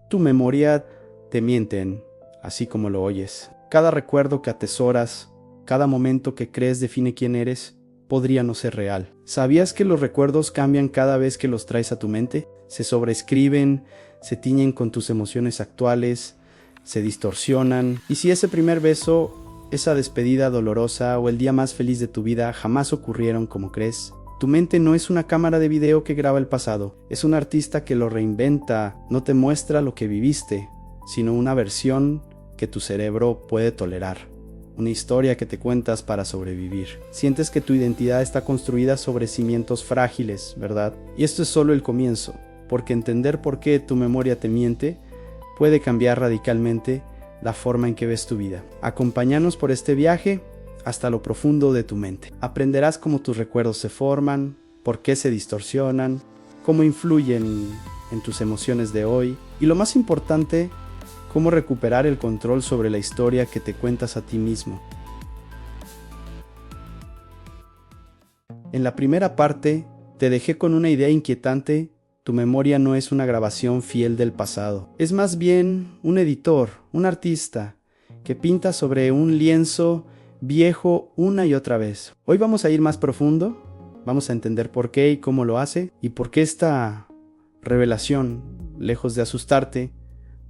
Tu memoria te mienten, así como lo oyes. Cada recuerdo que atesoras, cada momento que crees define quién eres, podría no ser real. ¿Sabías que los recuerdos cambian cada vez que los traes a tu mente? Se sobreescriben, se tiñen con tus emociones actuales, se distorsionan. Y si ese primer beso, esa despedida dolorosa o el día más feliz de tu vida jamás ocurrieron como crees, tu mente no es una cámara de video que graba el pasado, es un artista que lo reinventa, no te muestra lo que viviste, sino una versión que tu cerebro puede tolerar. Una historia que te cuentas para sobrevivir. Sientes que tu identidad está construida sobre cimientos frágiles, ¿verdad? Y esto es solo el comienzo, porque entender por qué tu memoria te miente puede cambiar radicalmente la forma en que ves tu vida. Acompáñanos por este viaje hasta lo profundo de tu mente. Aprenderás cómo tus recuerdos se forman, por qué se distorsionan, cómo influyen en tus emociones de hoy y, lo más importante, cómo recuperar el control sobre la historia que te cuentas a ti mismo. En la primera parte, te dejé con una idea inquietante. Tu memoria no es una grabación fiel del pasado. Es más bien un editor, un artista, que pinta sobre un lienzo viejo una y otra vez. Hoy vamos a ir más profundo, vamos a entender por qué y cómo lo hace, y por qué esta revelación, lejos de asustarte,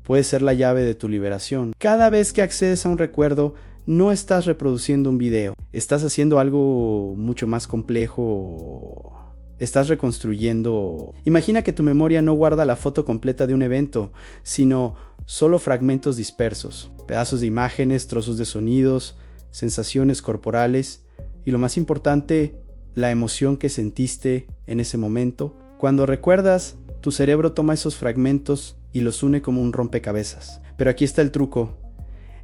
puede ser la llave de tu liberación. Cada vez que accedes a un recuerdo, no estás reproduciendo un video, estás haciendo algo mucho más complejo. Estás reconstruyendo. Imagina que tu memoria no guarda la foto completa de un evento, sino solo fragmentos dispersos, pedazos de imágenes, trozos de sonidos, sensaciones corporales y, lo más importante, la emoción que sentiste en ese momento. Cuando recuerdas, tu cerebro toma esos fragmentos y los une como un rompecabezas. Pero aquí está el truco.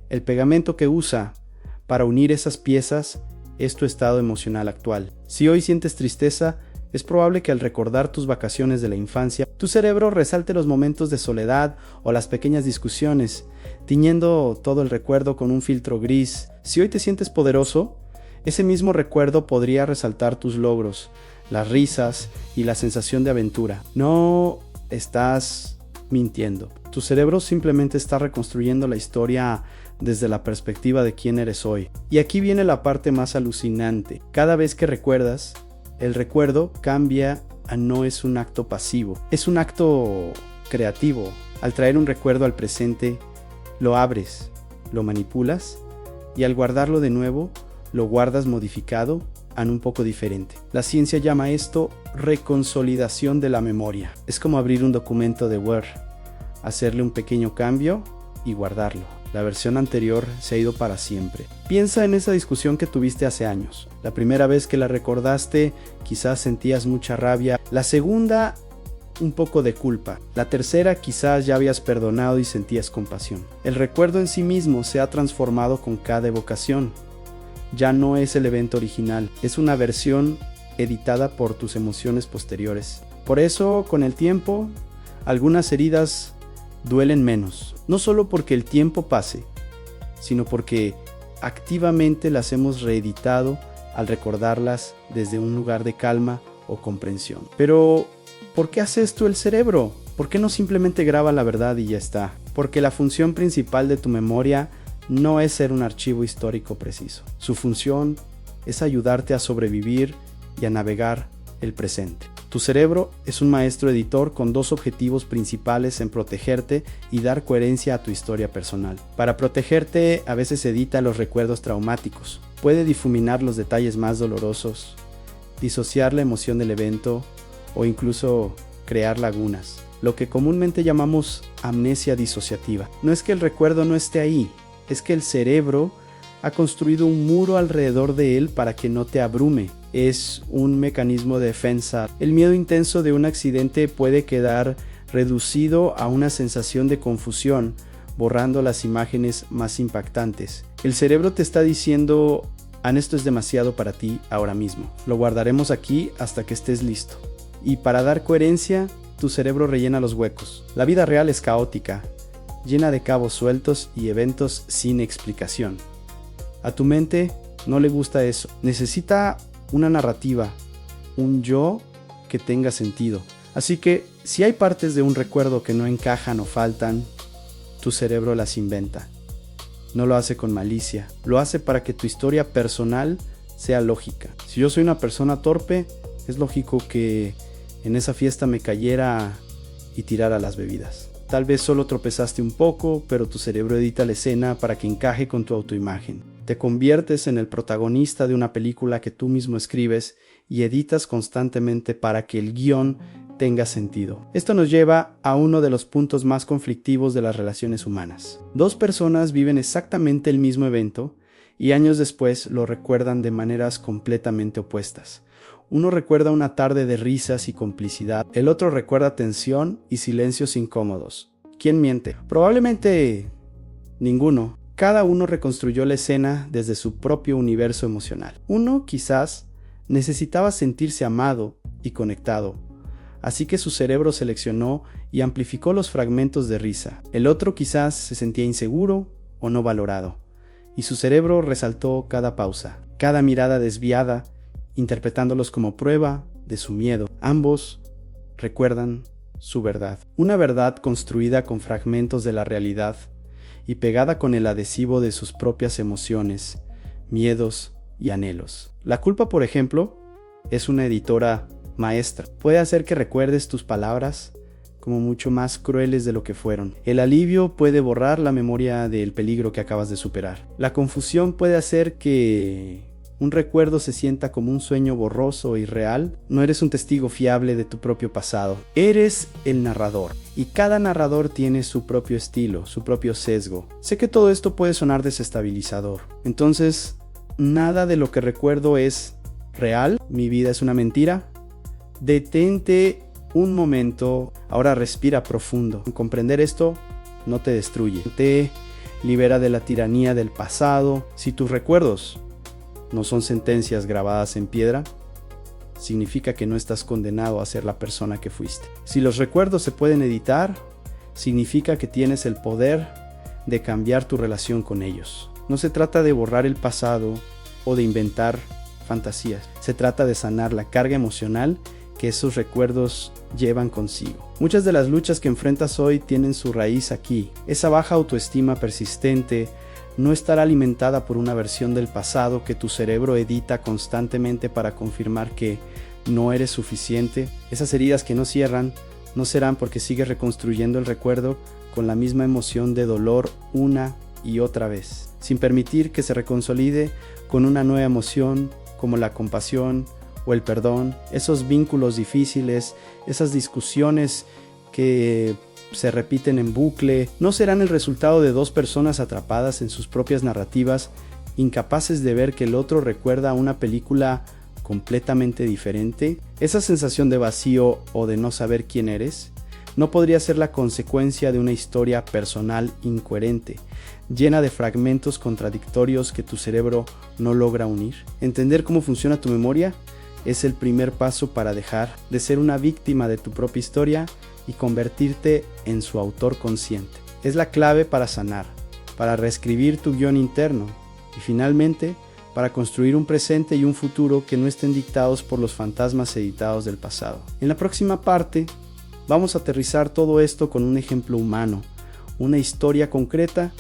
El pegamento que usa para unir esas piezas es tu estado emocional actual. Si hoy sientes tristeza, es probable que al recordar tus vacaciones de la infancia, tu cerebro resalte los momentos de soledad o las pequeñas discusiones, tiñendo todo el recuerdo con un filtro gris. Si hoy te sientes poderoso, ese mismo recuerdo podría resaltar tus logros, las risas y la sensación de aventura. No estás mintiendo. Tu cerebro simplemente está reconstruyendo la historia desde la perspectiva de quién eres hoy. Y aquí viene la parte más alucinante. Cada vez que recuerdas, el recuerdo cambia a no es un acto pasivo, es un acto creativo. Al traer un recuerdo al presente, lo abres, lo manipulas y al guardarlo de nuevo, lo guardas modificado a un poco diferente. La ciencia llama esto reconsolidación de la memoria. Es como abrir un documento de Word, hacerle un pequeño cambio y guardarlo. La versión anterior se ha ido para siempre. Piensa en esa discusión que tuviste hace años. La primera vez que la recordaste, quizás sentías mucha rabia. La segunda, un poco de culpa. La tercera, quizás ya habías perdonado y sentías compasión. El recuerdo en sí mismo se ha transformado con cada evocación. Ya no es el evento original, es una versión editada por tus emociones posteriores. Por eso, con el tiempo, algunas heridas duelen menos. No solo porque el tiempo pase, sino porque activamente las hemos reeditado al recordarlas desde un lugar de calma o comprensión. Pero, ¿por qué hace esto el cerebro? ¿Por qué no simplemente graba la verdad y ya está? Porque la función principal de tu memoria no es ser un archivo histórico preciso. Su función es ayudarte a sobrevivir y a navegar el presente. Tu cerebro es un maestro editor con dos objetivos principales en protegerte y dar coherencia a tu historia personal. Para protegerte, a veces edita los recuerdos traumáticos. Puede difuminar los detalles más dolorosos, disociar la emoción del evento o incluso crear lagunas, lo que comúnmente llamamos amnesia disociativa. No es que el recuerdo no esté ahí, es que el cerebro ha construido un muro alrededor de él para que no te abrume. Es un mecanismo de defensa. El miedo intenso de un accidente puede quedar reducido a una sensación de confusión, borrando las imágenes más impactantes. El cerebro te está diciendo, esto es demasiado para ti ahora mismo. Lo guardaremos aquí hasta que estés listo. Y para dar coherencia, tu cerebro rellena los huecos. La vida real es caótica, llena de cabos sueltos y eventos sin explicación. A tu mente no le gusta eso. Necesita una narrativa, un yo que tenga sentido. Así que Si hay partes de un recuerdo que no encajan o faltan, tu cerebro las inventa. No lo hace con malicia, lo hace para que tu historia personal sea lógica. Si yo soy una persona torpe, es lógico que en esa fiesta me cayera y tirara las bebidas. Tal vez solo tropezaste un poco, pero tu cerebro edita la escena para que encaje con tu autoimagen. Te conviertes en el protagonista de una película que tú mismo escribes y editas constantemente para que el guión tenga sentido. Esto nos lleva a uno de los puntos más conflictivos de las relaciones humanas. Dos personas viven exactamente el mismo evento y años después lo recuerdan de maneras completamente opuestas. Uno recuerda una tarde de risas y complicidad, el otro recuerda tensión y silencios incómodos. ¿Quién miente? Probablemente ninguno. Cada uno reconstruyó la escena desde su propio universo emocional. Uno quizás necesitaba sentirse amado y conectado, así que su cerebro seleccionó y amplificó los fragmentos de risa. El otro quizás se sentía inseguro o no valorado, y su cerebro resaltó cada pausa, cada mirada desviada, interpretándolos como prueba de su miedo. Ambos recuerdan su verdad. Una verdad construida con fragmentos de la realidad y pegada con el adhesivo de sus propias emociones, miedos y anhelos. La culpa, por ejemplo, es una editora maestra. Puede hacer que recuerdes tus palabras como mucho más crueles de lo que fueron. El alivio puede borrar la memoria del peligro que acabas de superar. La confusión puede hacer que un recuerdo se sienta como un sueño borroso y real. No eres un testigo fiable de tu propio pasado. Eres el narrador. Y cada narrador tiene su propio estilo, su propio sesgo. Sé que todo esto puede sonar desestabilizador. Entonces, nada de lo que recuerdo es real. Mi vida es una mentira. Detente un momento. Ahora respira profundo. Comprender esto no te destruye. Te libera de la tiranía del pasado. Si tus recuerdos no son sentencias grabadas en piedra, significa que no estás condenado a ser la persona que fuiste. Si los recuerdos se pueden editar, significa que tienes el poder de cambiar tu relación con ellos. No se trata de borrar el pasado o de inventar fantasías. Se trata de sanar la carga emocional que esos recuerdos llevan consigo. Muchas de las luchas que enfrentas hoy tienen su raíz aquí. Esa baja autoestima persistente no estará alimentada por una versión del pasado que tu cerebro edita constantemente para confirmar que no eres suficiente. Esas heridas que no cierran no serán porque sigues reconstruyendo el recuerdo con la misma emoción de dolor una y otra vez, sin permitir que se reconsolide con una nueva emoción como la compasión o el perdón. Esos vínculos difíciles, esas discusiones que se repiten en bucle, no serán el resultado de dos personas atrapadas en sus propias narrativas, incapaces de ver que el otro recuerda una película completamente diferente. Esa sensación de vacío o de no saber quién eres no podría ser la consecuencia de una historia personal incoherente, llena de fragmentos contradictorios que tu cerebro no logra unir. Entender cómo funciona tu memoria es el primer paso para dejar de ser una víctima de tu propia historia y convertirte en su autor consciente. Es la clave para sanar, para reescribir tu guión interno y finalmente para construir un presente y un futuro que no estén dictados por los fantasmas editados del pasado. En la próxima parte vamos a aterrizar todo esto con un ejemplo humano, una historia concreta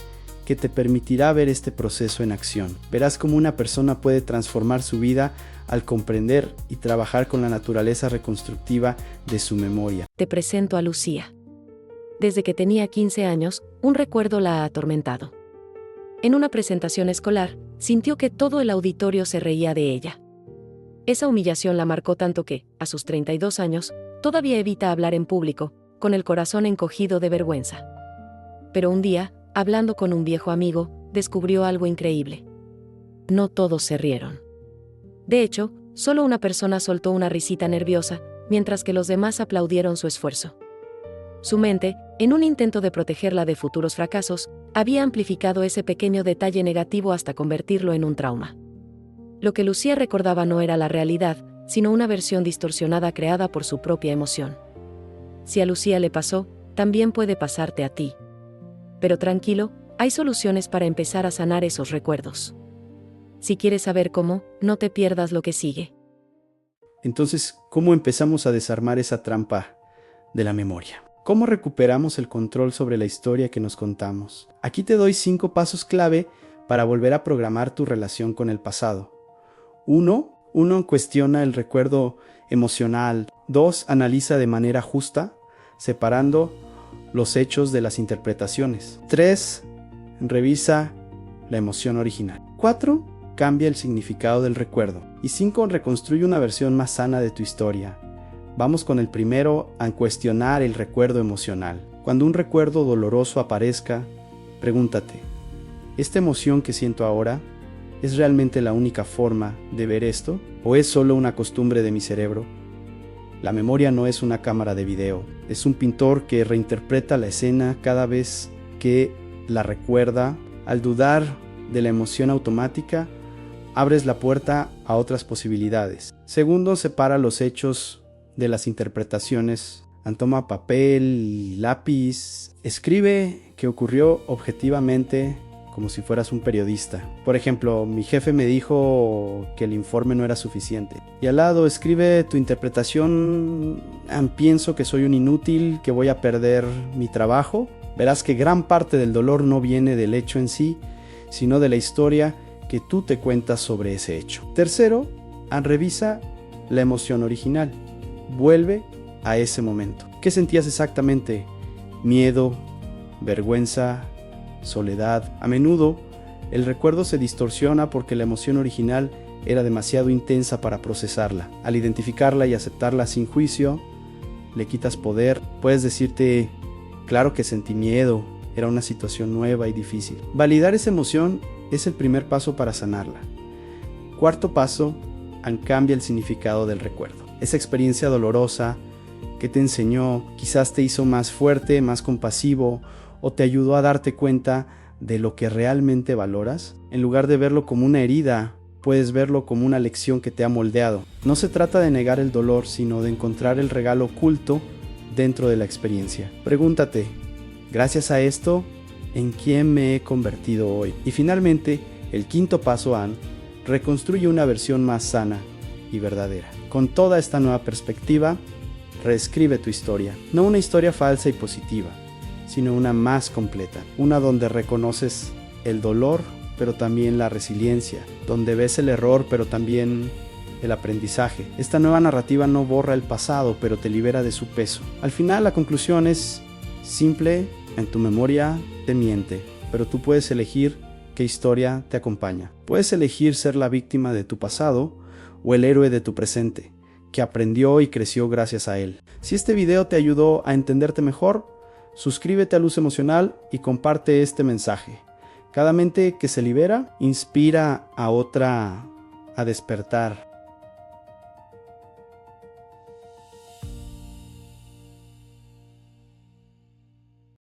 que te permitirá ver este proceso en acción. Verás cómo una persona puede transformar su vida al comprender y trabajar con la naturaleza reconstructiva de su memoria. Te presento a Lucía. Desde que tenía 15 años, un recuerdo la ha atormentado. En una presentación escolar, sintió que todo el auditorio se reía de ella. Esa humillación la marcó tanto que, a sus 32 años, todavía evita hablar en público, con el corazón encogido de vergüenza. Pero un día, hablando con un viejo amigo, descubrió algo increíble. No todos se rieron. De hecho, solo una persona soltó una risita nerviosa, mientras que los demás aplaudieron su esfuerzo. Su mente, en un intento de protegerla de futuros fracasos, había amplificado ese pequeño detalle negativo hasta convertirlo en un trauma. Lo que Lucía recordaba no era la realidad, sino una versión distorsionada creada por su propia emoción. Si a Lucía le pasó, también puede pasarte a ti. Pero tranquilo, hay soluciones para empezar a sanar esos recuerdos. Si quieres saber cómo, no te pierdas lo que sigue. Entonces, ¿cómo empezamos a desarmar esa trampa de la memoria. ¿Cómo recuperamos el control sobre la historia que nos contamos? Aquí te doy 5 pasos clave para volver a programar tu relación con el pasado. 1. Cuestiona el recuerdo emocional. 2. Analiza de manera justa, separando los hechos de las interpretaciones. 3. Revisa la emoción original. 4. Cambia el significado del recuerdo. Y 5. Reconstruye una versión más sana de tu historia. Vamos con el primero, a cuestionar el recuerdo emocional. Cuando un recuerdo doloroso aparezca, pregúntate, ¿esta emoción que siento ahora es realmente la única forma de ver esto? ¿O es solo una costumbre de mi cerebro? La memoria no es una cámara de video, es un pintor que reinterpreta la escena cada vez que la recuerda. Al dudar de la emoción automática, abres la puerta a otras posibilidades. Segundo, separa los hechos de las interpretaciones. Toma papel y lápiz. Escribe qué ocurrió objetivamente, como si fueras un periodista. Por ejemplo, mi jefe me dijo que el informe no era suficiente. Y al lado escribe tu interpretación. Pienso que soy un inútil, que voy a perder mi trabajo. Verás que gran parte del dolor no viene del hecho en sí, sino de la historia que tú te cuentas sobre ese hecho. Tercero, revisa la emoción original. Vuelve a ese momento. ¿Qué sentías exactamente? Miedo, vergüenza, soledad. A menudo, el recuerdo se distorsiona porque la emoción original era demasiado intensa para procesarla. Al identificarla y aceptarla sin juicio, le quitas poder. Puedes decirte, claro que sentí miedo, era una situación nueva y difícil. Validar esa emoción es el primer paso para sanarla. Cuarto paso, cambia el significado del recuerdo. Esa experiencia dolorosa que te enseñó, quizás te hizo más fuerte, más compasivo, o te ayudó a darte cuenta de lo que realmente valoras. En lugar de verlo como una herida, puedes verlo como una lección que te ha moldeado. No se trata de negar el dolor, sino de encontrar el regalo oculto dentro de la experiencia. Pregúntate, gracias a esto, ¿en quién me he convertido hoy? Y finalmente, el quinto paso, reconstruye una versión más sana y verdadera. Con toda esta nueva perspectiva, reescribe tu historia. No una historia falsa y positiva, sino una más completa. Una donde reconoces el dolor, pero también la resiliencia. Donde ves el error, pero también el aprendizaje. Esta nueva narrativa no borra el pasado, pero te libera de su peso. Al final, la conclusión es simple. En tu memoria te miente, pero tú puedes elegir qué historia te acompaña. Puedes elegir ser la víctima de tu pasado o el héroe de tu presente, que aprendió y creció gracias a él. Si este video te ayudó a entenderte mejor, suscríbete a Luz Emocional y comparte este mensaje. Cada mente que se libera inspira a otra a despertar.